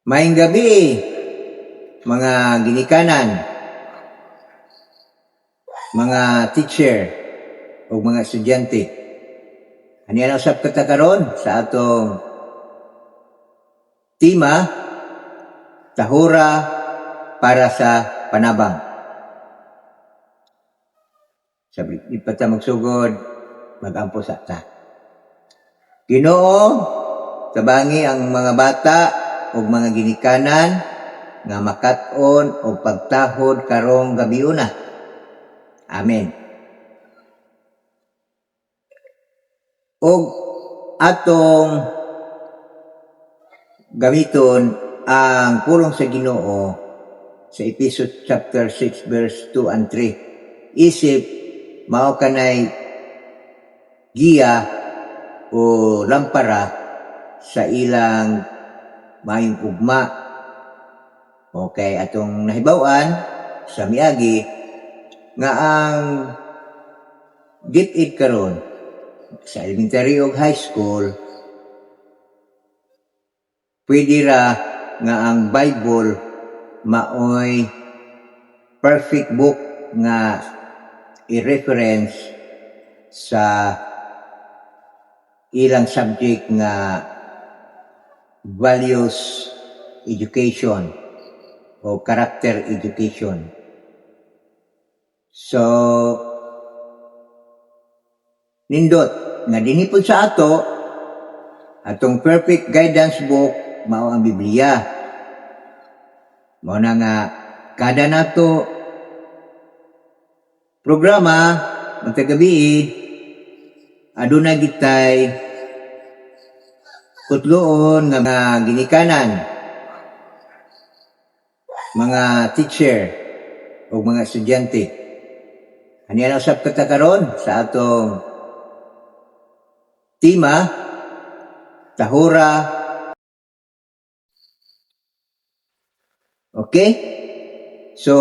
Maayong gabi, mga ginikanan, mga teacher, o mga estudyante. Ano yan usap kata karon sa atong tema, tahura para sa panabang. Sabi, di pa ta magsugod, magampo sa ta. Ginoo, tabangi ang mga bata o mga ginikanan nga makat-on o pagtahod karong gabiuna. Amen. O atong gamiton ang pulong sa Ginoo sa Ephesians chapter 6 verse 2 and 3. Isip mao kanay giya o lampara sa ilang maayong ugma. Okay, atong nahibaw-an sa miagi nga ang DepEd karon sa elementary o high school pwede ra nga ang Bible maoy perfect book nga i-reference sa ilang subject nga values education o character education. So, nindot nga dinhi pod sa ato atong perfect guidance book mao ang Biblia. Mao na nga kada nato programa matag gabi aduna gitay kutloon nga mga ginikanan, mga teacher o mga estudyante. Ano yan usap kata karon sa atong tema, tahura. Okay? So,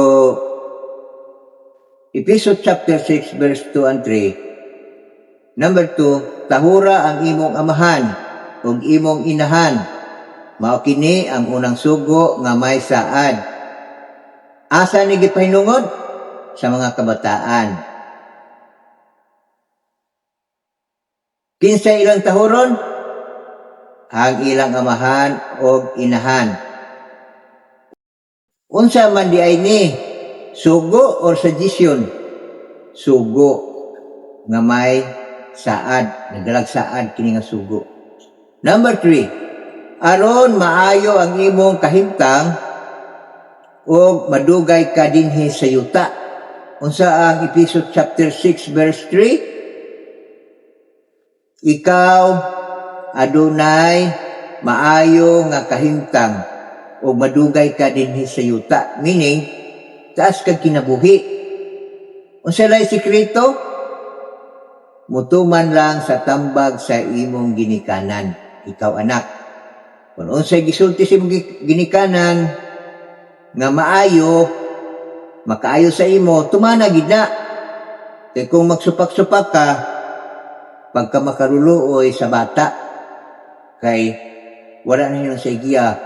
Ephesians chapter 6 verse 2 and 3. Number 2, tahura ang imong amahan ug imong inahan. Mao kini ang unang sugo nga may saad. Asa ni gipahinungod? Sa mga kabataan. Kinsa ilang tahuron? Ang ilang amahan ug inahan. Unsa man di ay ni? Sugo or suggestion? Sugo nga may saad, nadalag saad kini nga sugo. Number 3, aron maayo ang imong kahimtang o madugay ka dinhi sa yuta. Unsa ang Ephesians chapter 6 verse 3? Ikaw adunay maayo nga kahimtang o madugay ka dinhi sa yuta, meaning taas kag kinabuhi. Unsa lay sikreto? Mutuman lang sa tambag sa imong ginikanan, ikaw anak. Kung unsay gisulti sa imong ginikanan nga maayo, makaayo sa imo, tumana gid na. Kay kung magsupak-supak ka, pagka makaruluoy sa bata, kay wala na yun sa igiya,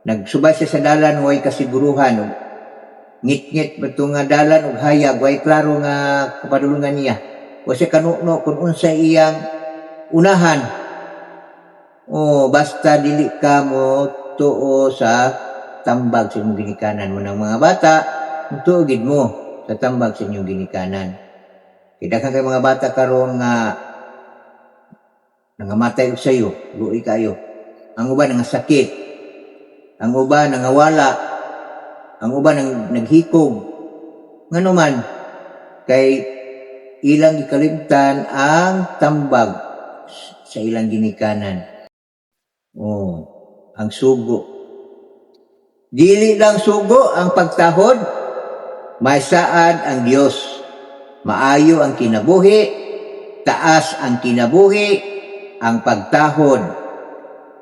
nagsubay siya sa dalan, way kasiguruhan, ngit-ngit bato nga dalan, ug hayag, way klaro nga kapadulungan niya. O siya kanuno kung unsa iyang unahan. O basta dili ka mo tuo sa tambag sa inyong ginikanan mo ng mga bata, tuogid mo sa tambag sa inyong ginikanan. Kaya kay mga bata karon nga nangamatay og sayo, luoy kayo. Ang uban nangasakit, ang uban nangawala, ang uban naghikog. Ngano man kay ilang ikalimtan ang tambag sa ilang ginikanan. Ang sugo. Dili lang sugo ang pagtahod, may saad ang Dios. Maayo ang kinabuhi, taas ang kinabuhi, ang pagtahod.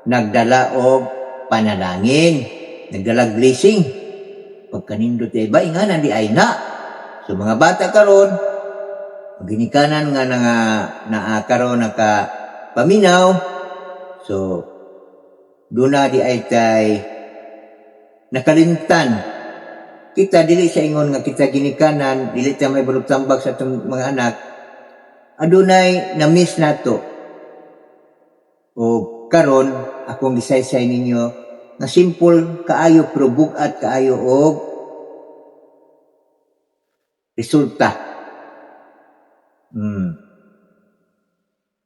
Nagdala og panalangin, nagdala blessing. Pagkanindot ay ba, nga nandi ay na. So mga bata karon, ginikanan nga nga naakaroon naka paminaw. So duna di ay tay nakalimtan. Kita dili sa ingon nga kita ginikanan, dili ta may balog tambag sa atong mga anak. Adunay na miss nato. O karon akong gisaysay ninyo nga simple kaayo pero bugat kaayo og resulta.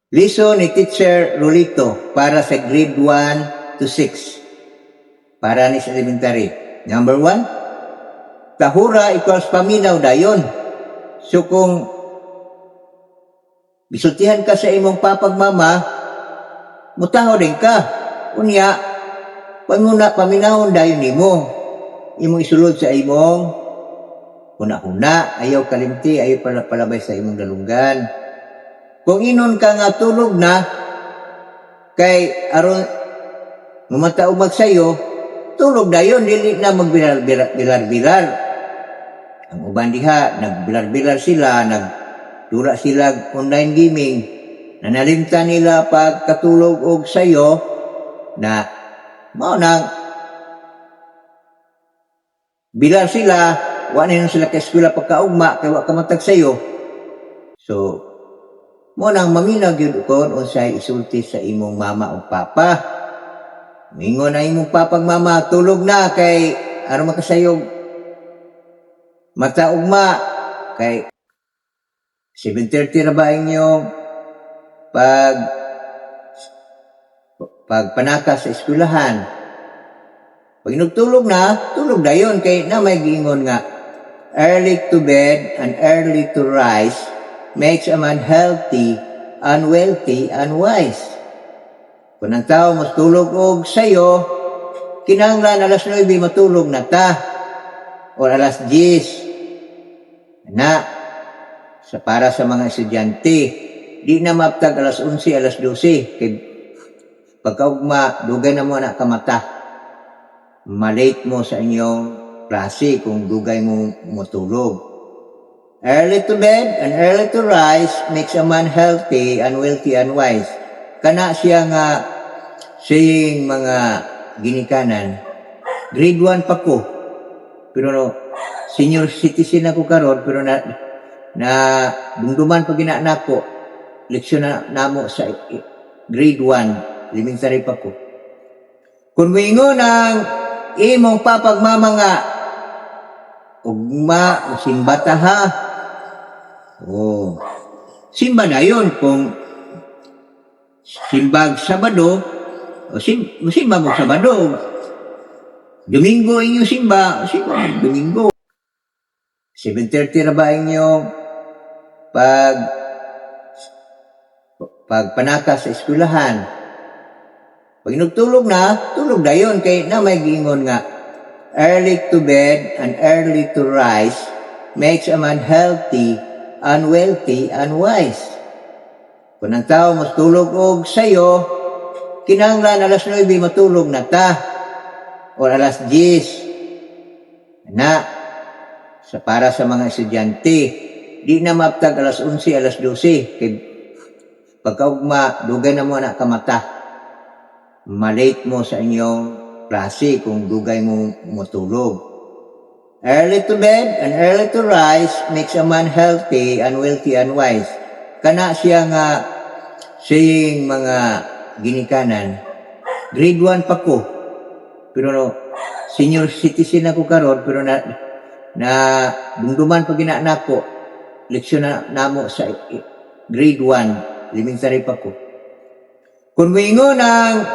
Lesson ni Teacher Rolito para sa grade 1 to 6. Para ni sa elementary. Number 1, tahura equals paminaw dayon. So kung bisultihan ka sa imong papag mama, mutaho din ka. Unya, panguna paminahon dayon nimo. Imong isulod sa imong una-una, ayaw kalimti, ayaw palabay sa imong dalunggan. Kung inon ka nga tulog na, kay aron mamataog magsayo, tulog dayon, dili na magbilar-bilar. Ang uban diha, nagbilar-bilar sila, nagdura sila online gaming, nanalimtan nila pagkatulog og sayo, na mao nang bilar sila, wa na sila ka eskwela pagkaugma, kay wa ka matag sayo. So, mo nang maminaw gyud kon unsay isulti sa imong mama o papa. Mingon na imong papag mama, tulog na kay aron makasayog mata ugma kay 7:30 ra ba inyo pagpanaka sa eskwelahan. Pag inugtulog na, tulog dayon kay na may giingon nga early to bed and early to rise makes a man healthy, unwealthy, and wise. Kung ang tao mas tulog og sayo, kinahanglan alas 9 matulog na ta, o alas 10. Na, para sa mga estudyante, di na maptag alas 11, alas 12, kay pagkaugma, dugay na mo na kamata. Malate mo sa inyong klase kung dugay mo matulog. Early to bed and early to rise makes a man healthy, unwealthy, and wise. Kana siya nga saying mga ginikanan. Grade 1 pa ko. Pero senior citizen ako karon, pero na dumduman pag ginaanak ko. Leksyon na namo sa grade 1, elementary pa ko. Kung moingon ang imong papag mama nga, ugma, simbata ha. Oh, simba na yun kung simbag Sabado, o simba mo Sabado. Domingo inyo simba Domingo. 7:30 na ba inyo pagpanaka sa eskwelahan. Pag inugtulog na, tulog dayon kay na may giingon nga early to bed and early to rise makes a man healthy, unwealthy, and wise. Kung ang tao mas tulog og sayo, kinahanglan alas 9 matulog na ta, o alas 10. Na, para sa mga estudyante, di na maptag alas 11, alas 12, kay pagkaugma, dugay na mo na kamata. Malate mo sa inyong klase kung dugay mo matulog. Early to bed and early to rise makes a man healthy, unwealthy, and wise. Kana siya nga saying mga ginikanan. Grade 1 pa ko. Pero senior citizen ako karon, pero na dumduman pag ginaanak ko. Leksyon na namo sa grade 1, elementary pa ko. Kung moingon ang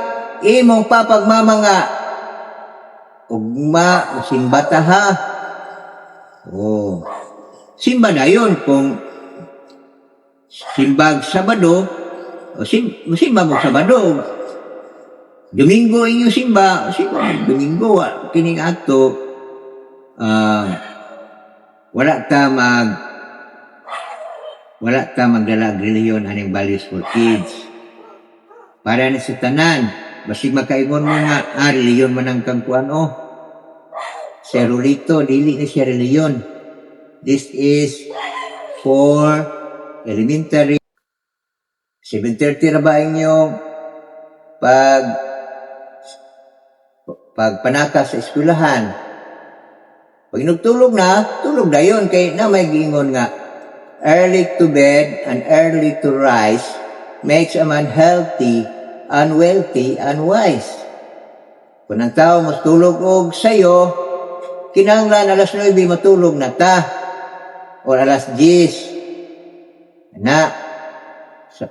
imong papag mama nga, ugma, simbata ha. Oh, simba na yun kung simbag Sabado, o simba mo Sabado. Domingo inyo simba Domingo. Kining ato, wala ta magdala reliyon aning values for kids. Para na sa tanan, basig makaingon mo nga, reliyon man ang kagkuan si Rolito, dili na siya reliyon. This is for elementary. 7:30 na ba inyo pagpanaka sa eskwelahan. Pag nagtulog na, tulog na yun. Kaya na may giingon nga, early to bed and early to rise makes a man healthy, unwealthy, and wise. Kung ang tao mas tulog og sayo, kinahanglan alas 9 matulog na ta. O alas 10.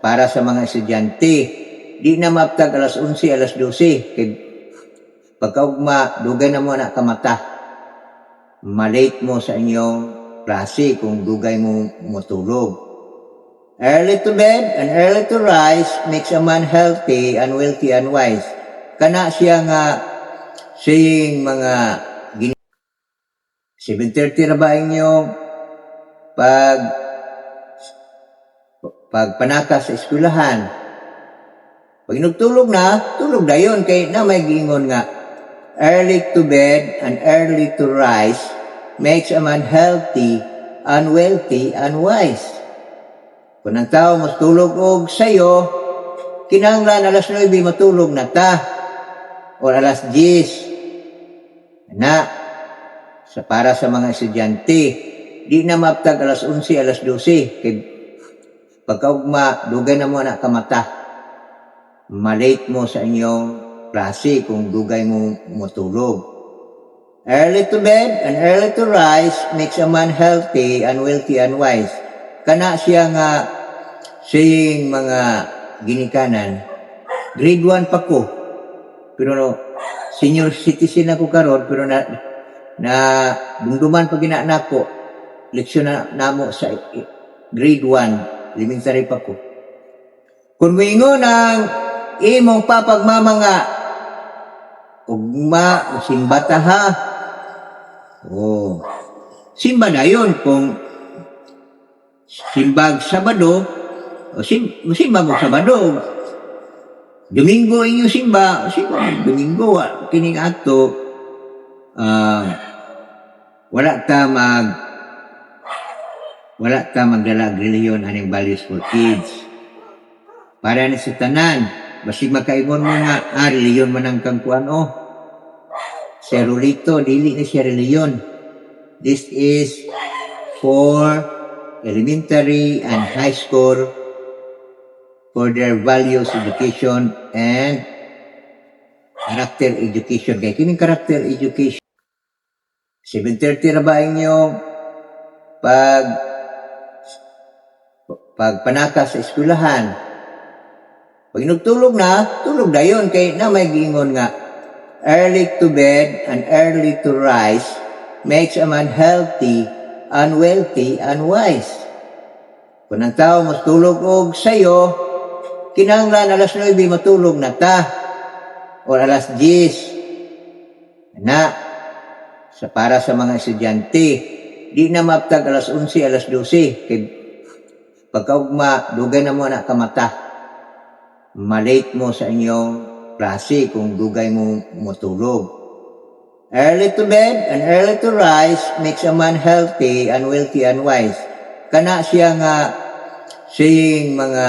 Para sa mga estudyante, di na maptag alas 11, alas 12. Kaya pagkaugma, dugay na mo na kamata. Malate mo sa inyong klase kung dugay mo matulog. Early to bed and early to rise makes a man healthy, unwealthy, and wise. Kana siya nga saying mga 7:30 na ba inyong pagpanaka sa eskwelahan. Pag nagtulog na, tulog na yun. Kaya na may giingon nga, early to bed and early to rise makes a man healthy, unwealthy, and wise. Kung ang tao mas tulog og sayo, kinahanglan alas 9 matulog na ta. O alas 10. Para sa mga estudyante, di na maptag alas 11, alas 12. Kaya pagkaugma, dugay na mo na kamata. Malate mo sa inyong klase kung dugay mo matulog. Early to bed and early to rise makes a man healthy, unwealthy, and wise. Kana siya nga saying mga ginikanan. Grade 1 pa ko. Pero senior citizen ako karon, pero na dumduman pag ginaanak ko, leksyon na namo sa grade 1, elementary pa ko. Kung moingon ang imong papagmama nga, ugma, simbata ha. Simba na yun kung simbag Sabado, simba mo Sabado. Domingo inyo simba, Domingo, kining ato, wala ta magdala reliyon aning values for kids. Para na sa tanan, basig makaingon mo nga, reliyon man ang kangkuan, si Rulito, dili na siya reliyon. This is for elementary and high school for their values education and character education. Kaya kining character education. 7:30 na ba inyong pagpanaka sa eskwelahan. Pag nagtulog na, tulog na yun. Kaya na may giingon nga, early to bed and early to rise makes a man healthy, unwealthy, and wise. Kung ang tao mas tulog og sayo, kinahanglan alas 9 matulog na ta. O alas 10. Para sa mga estudyante, di na maptag alas 11, alas 12. Kaya pagkaugma, dugay na mo na kamata. Malate mo sa inyong klase kung dugay mo matulog. Early to bed and early to rise makes a man healthy, unwealthy, and wise. Kana siya nga saying mga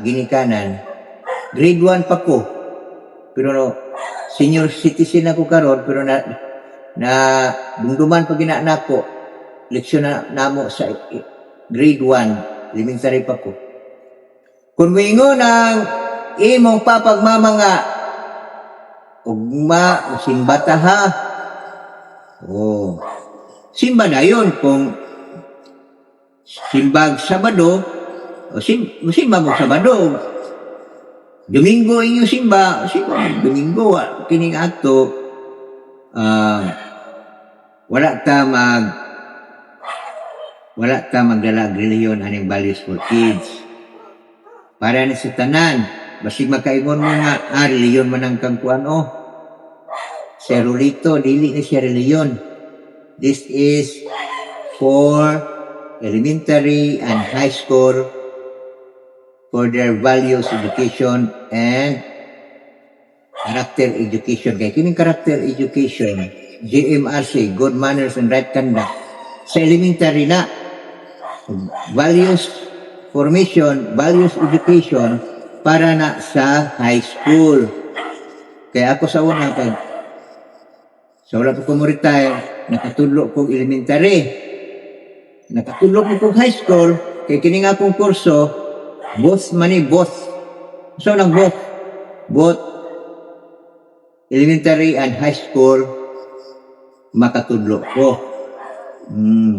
ginikanan. Grade 1 pa ko. Pero senior citizen ako karon, pero na dumduman pag ginaanak ko, leksyon na namo sa grade 1, elementary pa ko. Kung moingon ang imong papagmama nga, ugma, simbata ha. Simba na yun kung simbag Sabado, simba mo Sabado. Domingo inyo simba, Domingo, kining ato, wala ta magdala reliyon aning values for kids. Para na sa tanan, basig makaingon mo nga, reliyon man ang kangkuan, si Rulito, dili na siya reliyon. This is for elementary and high school for their values education and character education. Kaya kining character education, GMRC, good manners and right conduct. Sa elementary na, values formation, values education para na sa high school. Kaya ako sa una, So wala ko mo retire, nakatudlo ko elementary. Nakatudlo ko high school, kay kini nga akong kurso, both money, both. So nang both elementary and high school, makatudlo ko.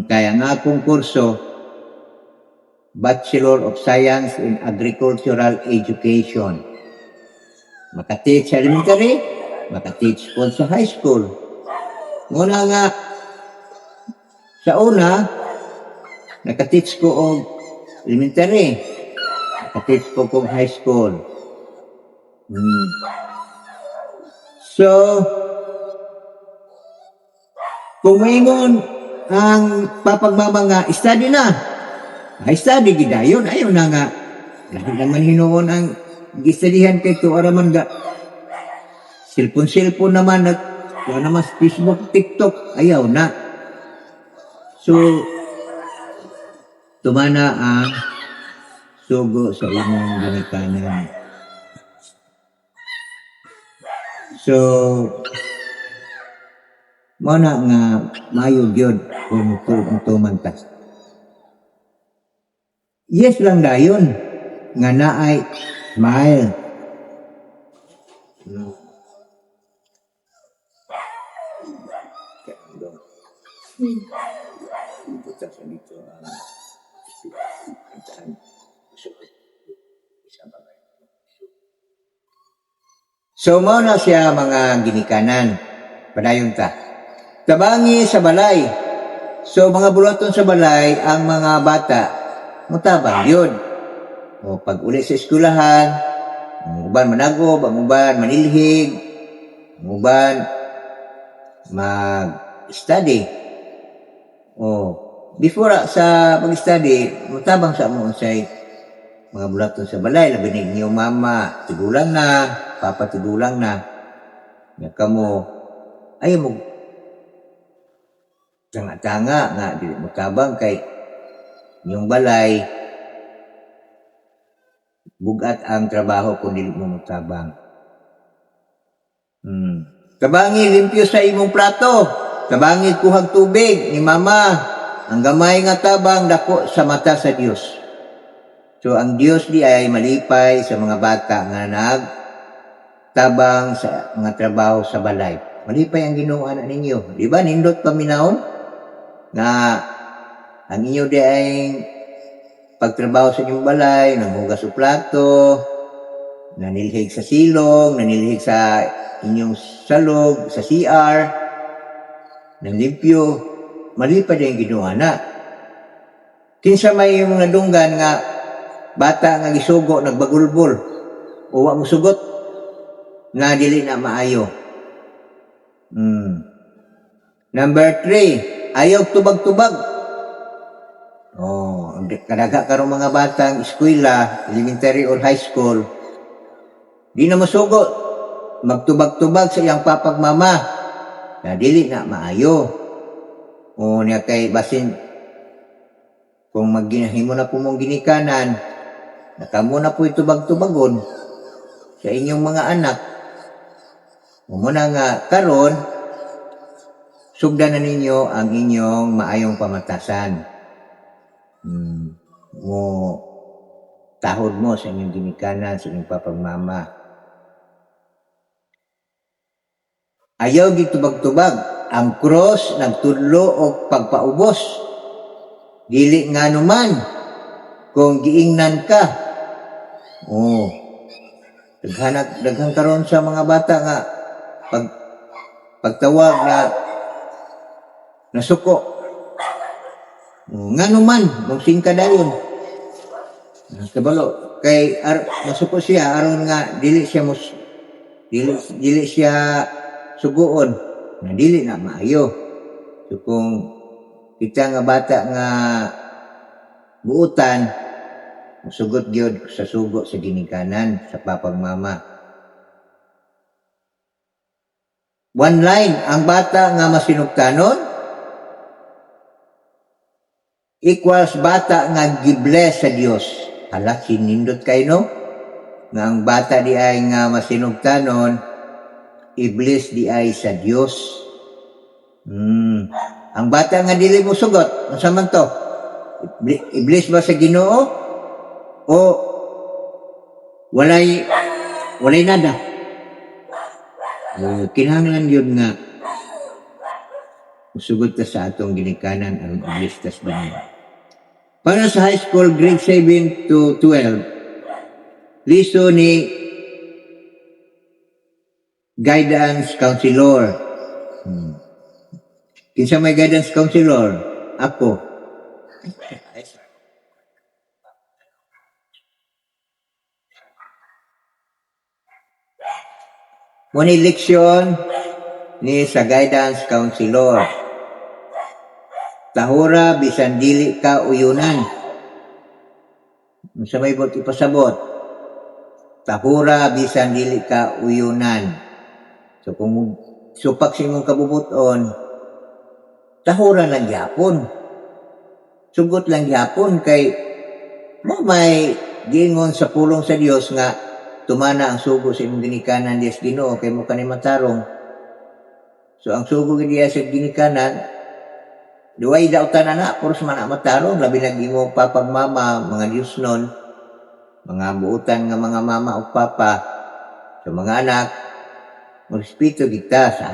Kaya nga akong kurso, Bachelor of Science in Agricultural Education. Maka-teach sa elementary, maka-teach po sa high school. Muna nga, sa una, naka-teach ko og elementary, naka-teach ko og high school. So, kung maingon ang papagmama nga, study na. Ay, study gidayon. Ayaw na nga. Lahat naman hinuon ang gistudihan kay ito. Araman ga. Cellphone naman. Wala naman Facebook, TikTok. Ayaw na. So, tumana ang sugo sa imong ginikanan. So, mana nga mayo gyud kung tumantas. Yes lang dayon nga naay smile. So mao na siya mga ginikanan. Padayon ta. Tabangi sa balay. So mga bulaton sa balay ang mga bata mutabang yun. O pag uli sa eskulahan, ang uban managob, ang uban manilhig, ang uban mag-study. O before sa pag-study, mutabang sa mo say mga bulaton sa balay, labi ni inyong mama, tigulang na, papa tigulang na. Nga kamo, ayaw mo tanga-tanga nga, dili mo tabang kay yung balay, bugat ang trabaho kung dili mo tabang. Tabangi, limpyo sa imong plato. Tabangi, kuhag tubig ni mama. Ang gamay nga tabang, dako sa mata sa Dios. So, ang Dios di ay malipay sa mga bata nga tabang sa mga trabaho sa balay. Malipay ang Ginoo ana ninyo. Di ba? Nindot paminaon nga ang inyo di ay pagtrabaho sa inyong balay, nanghugas sa plato, nanilhig sa silong, nanilhig sa inyong salog, sa CR, nanlimpyo, malipad ang Ginoo ana. Kinsa may mga dunggan nga bata nga gisugo nagbagulbol, uwa mo sugot nga dili na maayo. Number 3, ayaw tubag-tubag. Kadaga karong mga batang eskwela, elementary or high school, di na masugot, magtubag-tubag sa iyang papagmama, na dili na maayo. O niya kay basin, kung maghimo na po mong ginikanan, nakamo na po itubag-tubagon sa inyong mga anak. Muna nga karon, sugdan na ninyo ang inyong maayong pamatasan. Mo tahod mo sa inyong ginikanan, sa inyong papagmama. Ayaw gitubag-tubag. Ang cross nagtudlo o pagpaubos. Dili nga naman kung giingnan ka. Daghang karon sa mga bata nga pagtawag na nasuko. Nga naman, magsing ka dayon. Kabalo, kay nasuko siya, aron nga, dili siya suguon, na dili na maayo. So kung kita nga bata nga buutan, sugot gyud sa sugo sa ginikanan, sa papagmama. One line, ang bata nga masinugtanon, equals bata nga gibless sa Dios. Hala, sinindot kayo no? Nga ang bata di ay nga masinugtanon, iblis di ay sa Dios. Ang bata nga dili mo sugot, unsa man to? Iblis ba sa Ginoo o walay nada? Kinahanglan yun nga musugot ta sa atong ginikanan ang iblis tas Ginoo. Para sa high school, grade 7 to 12, listo ni guidance counselor. Kinsa may guidance counselor? Ako. Muni leksyon ni sa guidance counselor. Tahura bisan dili ka uyunan. Unsa may bot ipasabot? Tahura bisan dili ka uyunan. So kung supak sa imong kabubuton, tahura lang gyapon. Sugot lang gyapon kay mo may gingon sa pulong sa Dios nga tumana ang sugo sa imong ginikanan Dios Ginoo kay mo kani matarong. So ang sugo diya sa ginikanan duway daw tanan puros man matarong labi na gimo papagmama mga Dios nun, mga buutan nga mga mama o papa sa mga anak, mo respeto kita sa